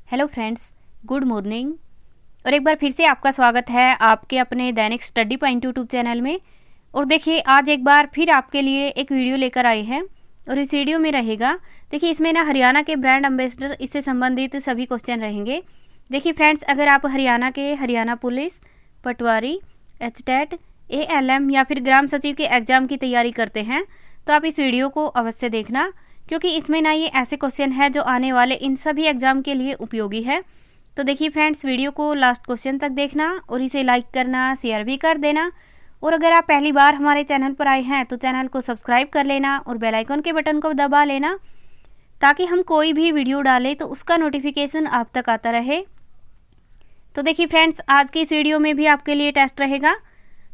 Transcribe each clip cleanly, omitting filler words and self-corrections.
Hello friends, good morning. और एक बार फिर से आपका स्वागत है आपके अपने दैनिक स्टडी पॉइंट यूट्यूब चैनल में। और देखिए, आज एक बार फिर आपके लिए एक वीडियो लेकर आए हैं और इस वीडियो में रहेगा, देखिए इसमें ना हरियाणा के ब्रांड एम्बेसडर, इससे संबंधित सभी क्वेश्चन रहेंगे। देखिए फ्रेंड्स, अगर आप हरियाणा के हरियाणा पुलिस, पटवारी, एचटेट, एएलएम या फिर ग्राम सचिव के एग्ज़ाम की तैयारी करते हैं तो आप इस वीडियो को अवश्य देखना, क्योंकि इसमें ना ये ऐसे क्वेश्चन है जो आने वाले इन सभी एग्ज़ाम के लिए उपयोगी है। तो देखिए फ्रेंड्स, वीडियो को लास्ट क्वेश्चन तक देखना और इसे लाइक करना, शेयर भी कर देना। और अगर आप पहली बार हमारे चैनल पर आए हैं तो चैनल को सब्सक्राइब कर लेना और बेल आइकन के बटन को दबा लेना, ताकि हम कोई भी वीडियो डालें तो उसका नोटिफिकेशन आप तक आता रहे। तो देखिए फ्रेंड्स, आज की इस वीडियो में भी आपके लिए टेस्ट रहेगा,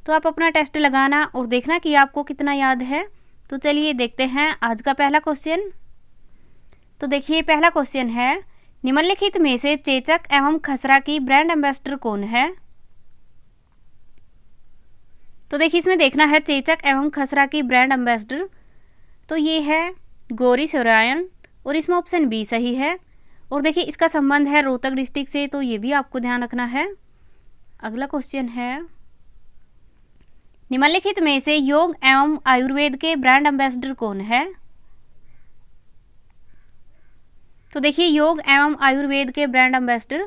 तो आप अपना टेस्ट लगाना और देखना कि आपको कितना याद है। तो चलिए देखते हैं आज का पहला क्वेश्चन। तो देखिए, पहला क्वेश्चन है, निम्नलिखित में से चेचक एवं खसरा की ब्रांड एम्बेसडर कौन है? तो देखिए, इसमें देखना है चेचक एवं खसरा की ब्रांड एम्बेसडर, तो ये है गौरी सोरायन, और इसमें ऑप्शन बी सही है। और देखिए, इसका संबंध है रोहतक डिस्ट्रिक्ट से, तो ये भी आपको ध्यान रखना है। अगला क्वेश्चन है, निम्नलिखित में से योग एवं आयुर्वेद के ब्रांड एम्बेसडर कौन है? तो देखिए, योग एवं आयुर्वेद के ब्रांड एम्बेसडर,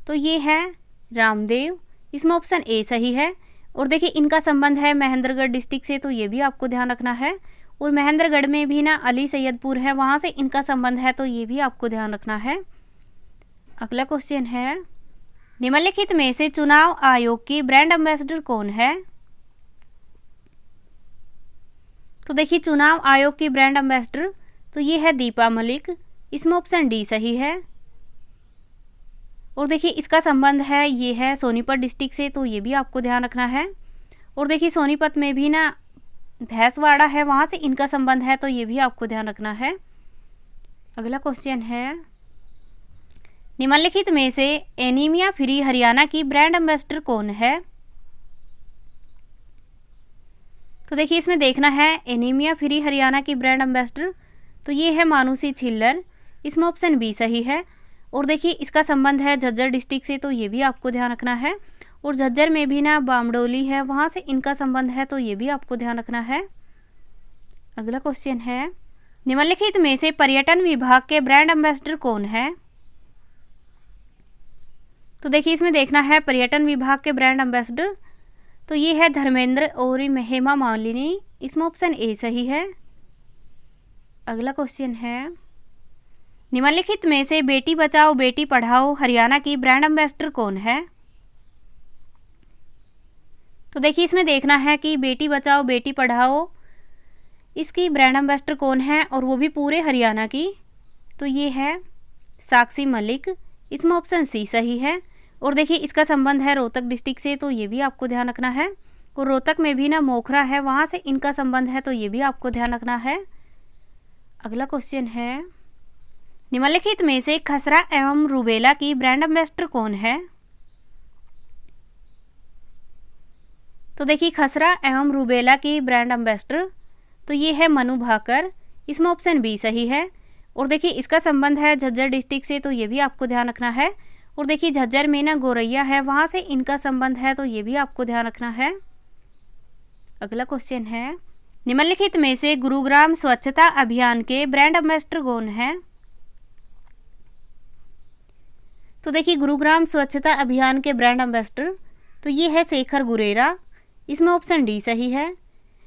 तो ये है रामदेव, इसमें ऑप्शन ए सही है। और देखिए, इनका संबंध है महेंद्रगढ़ डिस्ट्रिक्ट से, तो ये भी आपको ध्यान रखना है। और महेंद्रगढ़ में भी ना अली सैयदपुर है, वहाँ से इनका संबंध है, तो ये भी आपको ध्यान रखना है। अगला क्वेश्चन है, निम्नलिखित में से चुनाव आयोग की ब्रांड एम्बेसडर कौन है? तो देखिए, चुनाव आयोग की ब्रांड एम्बेसडर, तो ये है दीपा मलिक, इसमें ऑप्शन डी सही है। और देखिए, इसका संबंध है, ये है सोनीपत डिस्ट्रिक्ट से, तो ये भी आपको ध्यान रखना है। और देखिए, सोनीपत में भी ना भैंसवाड़ा है, वहाँ से इनका संबंध है, तो ये भी आपको ध्यान रखना है। अगला क्वेश्चन है, निम्नलिखित में से एनीमिया फ्री हरियाणा की ब्रांड एम्बेसडर कौन है? तो देखिए, इसमें देखना है एनीमिया फ्री हरियाणा की ब्रांड एम्बेसडर, तो ये है मानुषी छिल्लर, इसमें ऑप्शन बी सही है। और देखिए, इसका संबंध है झज्जर डिस्ट्रिक्ट से, तो ये भी आपको ध्यान रखना है। और झज्जर में भी ना बामडोली है, वहाँ से इनका संबंध है, तो ये भी आपको ध्यान रखना है। अगला क्वेश्चन है, निम्नलिखित में से पर्यटन विभाग के ब्रांड एम्बेसडर कौन है? तो देखिए, इसमें देखना है पर्यटन विभाग के ब्रांड एम्बेसडर, तो ये है धर्मेंद्र और हेमा मालिनी, इसमें ऑप्शन ए सही है। अगला क्वेश्चन है, निम्नलिखित में से बेटी बचाओ बेटी पढ़ाओ हरियाणा की ब्रांड एम्बेसडर कौन है? तो देखिए, इसमें देखना है कि बेटी बचाओ बेटी पढ़ाओ, इसकी ब्रांड एम्बेसडर कौन है, और वो भी पूरे हरियाणा की, तो ये है साक्षी मलिक, इसमें ऑप्शन सी सही है। और देखिए, इसका संबंध है रोहतक डिस्ट्रिक्ट से, तो ये भी आपको ध्यान रखना है। और रोहतक में भी ना मोखरा है, वहाँ से इनका संबंध है, तो ये भी आपको ध्यान रखना है। अगला क्वेश्चन है, निम्नलिखित में से खसरा एवं रूबेला की ब्रांड एम्बेसडर कौन है? तो देखिए, खसरा एवं रूबेला की ब्रांड एम्बेसडर, तो ये है मनु भाकर, इसमें ऑप्शन बी सही है। और देखिए, इसका संबंध है झज्जर डिस्ट्रिक्ट से, तो ये भी आपको ध्यान रखना है। और देखिए, झज्जर में ना गोरैया है, वहाँ से इनका संबंध है, तो ये भी आपको ध्यान रखना है। अगला क्वेश्चन है, निम्नलिखित में से गुरुग्राम स्वच्छता अभियान के ब्रांड एम्बेसडर कौन है? तो देखिए, गुरुग्राम स्वच्छता अभियान के ब्रांड एम्बेसडर, तो ये है शेखर गुरेरा, इसमें ऑप्शन डी सही है।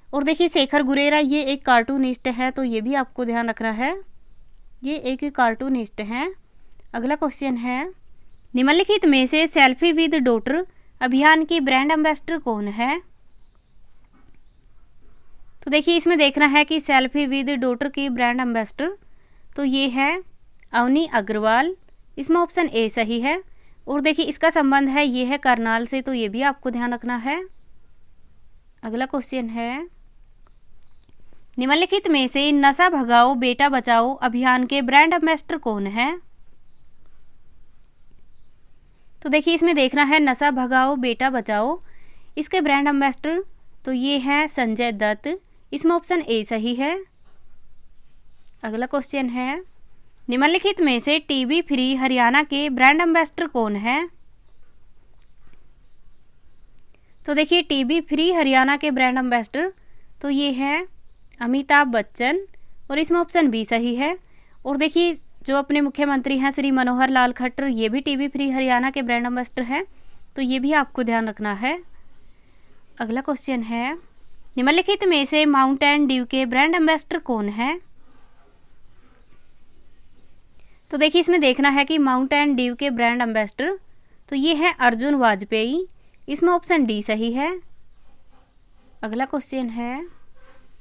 और देखिए, शेखर गुरेरा ये एक कार्टूनिस्ट है, तो ये भी आपको ध्यान रखना है, ये एक कार्टूनिस्ट हैं। अगला क्वेश्चन है, निम्नलिखित में से सेल्फी विद डॉटर अभियान की ब्रांड एम्बेसडर कौन है? तो देखिए, इसमें देखना है कि सेल्फी विद डॉटर की ब्रांड एम्बेसडर, तो ये है अवनी अग्रवाल, इसमें ऑप्शन ए सही है। और देखिए, इसका संबंध है, ये है करनाल से, तो ये भी आपको ध्यान रखना है। अगला क्वेश्चन है, निम्नलिखित में से नशा भगाओ बेटा बचाओ अभियान के ब्रांड एम्बेसडर कौन है? तो देखिए, इसमें देखना है नशा भगाओ बेटा बचाओ, इसके ब्रांड एम्बेसडर, तो ये है संजय दत्त, इसमें ऑप्शन ए सही है। अगला क्वेश्चन है, निम्नलिखित में से टीबी फ्री हरियाणा के ब्रांड एम्बेसडर कौन है? तो देखिए टीबी फ्री हरियाणा के ब्रांड एम्बेसडर तो ये है अमिताभ बच्चन, और इसमें ऑप्शन बी सही है। और देखिए जो अपने मुख्यमंत्री हैं श्री मनोहर लाल खट्टर, ये भी टीबी फ्री हरियाणा के ब्रांड एम्बेसडर हैं, तो ये भी आपको ध्यान रखना है। अगला क्वेश्चन है, निम्नलिखित में से माउंटेन ड्यू के ब्रांड एम्बेसडर कौन है? तो देखिए इसमें देखना है कि माउंटेन ड्यू के ब्रांड एम्बेसडर तो ये है अर्जुन वाजपेयी, इसमें ऑप्शन डी सही है। अगला क्वेश्चन है,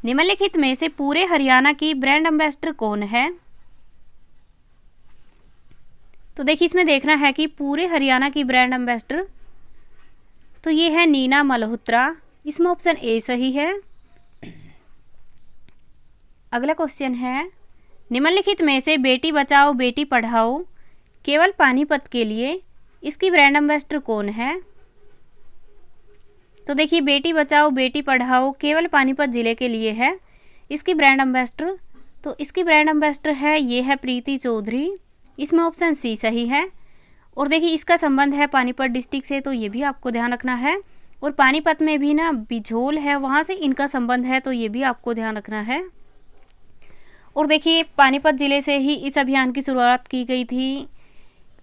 निम्नलिखित में से पूरे हरियाणा की ब्रांड एम्बेसडर कौन है? तो देखिए इसमें देखना है कि पूरे हरियाणा की ब्रांड एम्बेसडर तो ये है नीना मल्होत्रा, इसमें ऑप्शन ए सही है। अगला क्वेश्चन है, निम्नलिखित में से बेटी बचाओ बेटी पढ़ाओ केवल पानीपत के लिए इसकी ब्रांड एम्बेसडर कौन है? तो देखिए बेटी बचाओ बेटी पढ़ाओ केवल पानीपत ज़िले के लिए है इसकी ब्रांड एम्बेसडर, तो इसकी ब्रांड एम्बेसडर है ये है प्रीति चौधरी, इसमें ऑप्शन सी सही है। और देखिए इसका संबंध है पानीपत डिस्ट्रिक्ट से, तो ये भी आपको ध्यान रखना है। और पानीपत में भी ना बिझोल है, वहाँ से इनका संबंध है, तो ये भी आपको ध्यान रखना है। और देखिए पानीपत ज़िले से ही इस अभियान की शुरुआत की गई थी,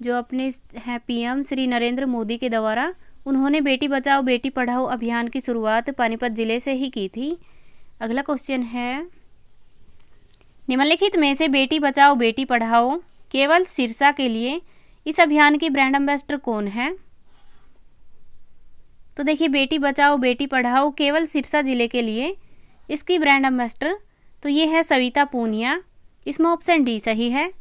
जो अपने हैं पीएम श्री नरेंद्र मोदी के द्वारा, उन्होंने बेटी बचाओ बेटी पढ़ाओ अभियान की शुरुआत पानीपत ज़िले से ही की थी। अगला क्वेश्चन है, निम्नलिखित में से बेटी बचाओ बेटी पढ़ाओ केवल सिरसा के लिए इस अभियान की ब्रांड एम्बेसडर कौन है? तो देखिए बेटी बचाओ बेटी पढ़ाओ केवल सिरसा ज़िले के लिए इसकी ब्रांड एम्बेसडर तो ये है सविता पूनिया, इसमें ऑप्शन डी सही है।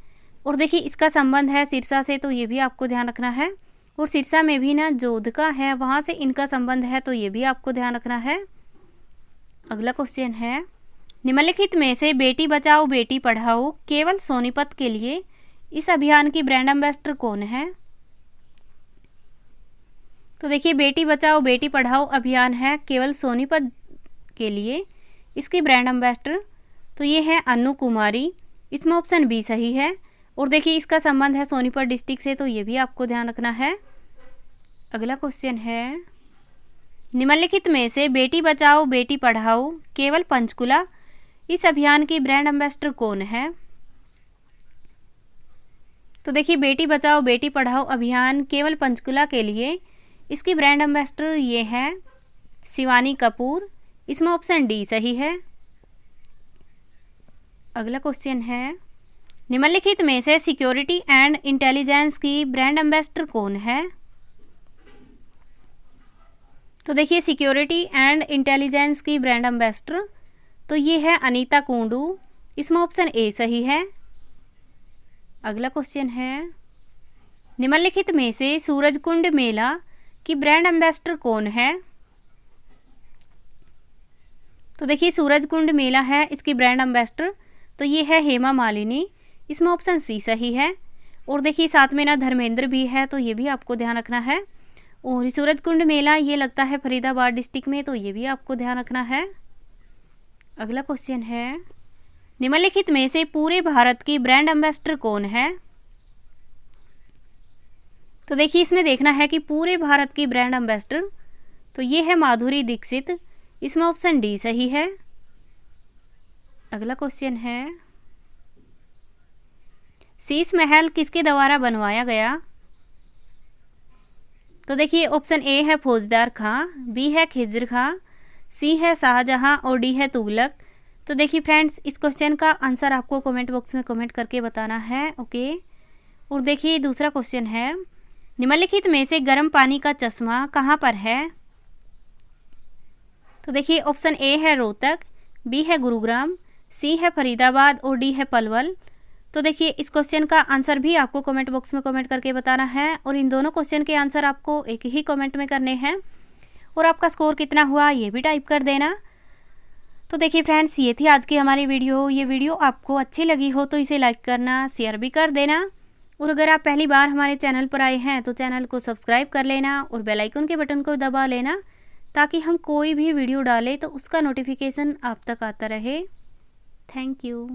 और देखिए इसका संबंध है सिरसा से, तो ये भी आपको ध्यान रखना है। और सिरसा में भी ना जोधका है, वहाँ से इनका संबंध है, तो ये भी आपको ध्यान रखना है। अगला क्वेश्चन है, निम्नलिखित में से बेटी बचाओ बेटी पढ़ाओ केवल सोनीपत के लिए इस अभियान की ब्रांड एम्बेसडर कौन है? तो देखिए बेटी बचाओ बेटी पढ़ाओ अभियान है केवल सोनीपत के लिए, इसकी ब्रांड एम्बेसडर तो ये है अनु कुमारी, इसमें ऑप्शन बी सही है। और देखिए इसका संबंध है सोनीपत डिस्ट्रिक्ट से, तो ये भी आपको ध्यान रखना है। अगला क्वेश्चन है, निम्नलिखित में से बेटी बचाओ बेटी पढ़ाओ केवल पंचकुला इस अभियान की ब्रांड एम्बेसडर कौन है? तो देखिए बेटी बचाओ बेटी पढ़ाओ अभियान केवल पंचकुला के लिए इसकी ब्रांड एम्बेसडर ये है शिवानी कपूर, इसमें ऑप्शन डी सही है। अगला क्वेश्चन है, निम्नलिखित में से सिक्योरिटी एंड इंटेलिजेंस की ब्रांड एम्बेसडर कौन है? तो देखिए सिक्योरिटी एंड इंटेलिजेंस की ब्रांड एम्बेसडर तो ये है अनीता कुंडू, इसमें ऑप्शन ए सही है। अगला क्वेश्चन है, निम्नलिखित में से सूरजकुंड मेला की ब्रांड एम्बेसडर कौन है? तो देखिए सूरजकुंड मेला है इसकी ब्रांड एम्बेसडर तो ये है हेमा मालिनी, इसमें ऑप्शन सी सही है। और देखिए साथ में ना धर्मेंद्र भी है, तो ये भी आपको ध्यान रखना है। और सूरजकुंड मेला ये लगता है फरीदाबाद डिस्ट्रिक्ट में, तो ये भी आपको ध्यान रखना है। अगला क्वेश्चन है, निम्नलिखित में से पूरे भारत की ब्रांड एम्बेसडर कौन है? तो देखिए इसमें देखना है कि पूरे भारत की ब्रांड एम्बेसडर तो ये है माधुरी दीक्षित, इसमें ऑप्शन डी सही है। अगला क्वेश्चन है, शीश महल किसके द्वारा बनवाया गया? तो देखिए ऑप्शन ए है फौजदार खां, बी है खिज्र खां, सी है शाहजहां और डी है तुगलक। तो देखिए फ्रेंड्स इस क्वेश्चन का आंसर आपको कमेंट बॉक्स में कमेंट करके बताना है, ओके। और देखिए दूसरा क्वेश्चन है, निम्नलिखित में से गर्म पानी का चश्मा कहाँ पर है? तो देखिए ऑप्शन ए है रोहतक, बी है गुरुग्राम, सी है फरीदाबाद और डी है पलवल। तो देखिए इस क्वेश्चन का आंसर भी आपको कमेंट बॉक्स में कमेंट करके बताना है, और इन दोनों क्वेश्चन के आंसर आपको एक ही कमेंट में करने हैं, और आपका स्कोर कितना हुआ ये भी टाइप कर देना। तो देखिए फ्रेंड्स ये थी आज की हमारी वीडियो। ये वीडियो आपको अच्छी लगी हो तो इसे लाइक करना, शेयर भी कर देना, और अगर आप पहली बार हमारे चैनल पर आए हैं तो चैनल को सब्सक्राइब कर लेना और बेल आइकन के बटन को दबा लेना, ताकि हम कोई भी वीडियो डालें तो उसका नोटिफिकेशन आप तक आता रहे। Thank you.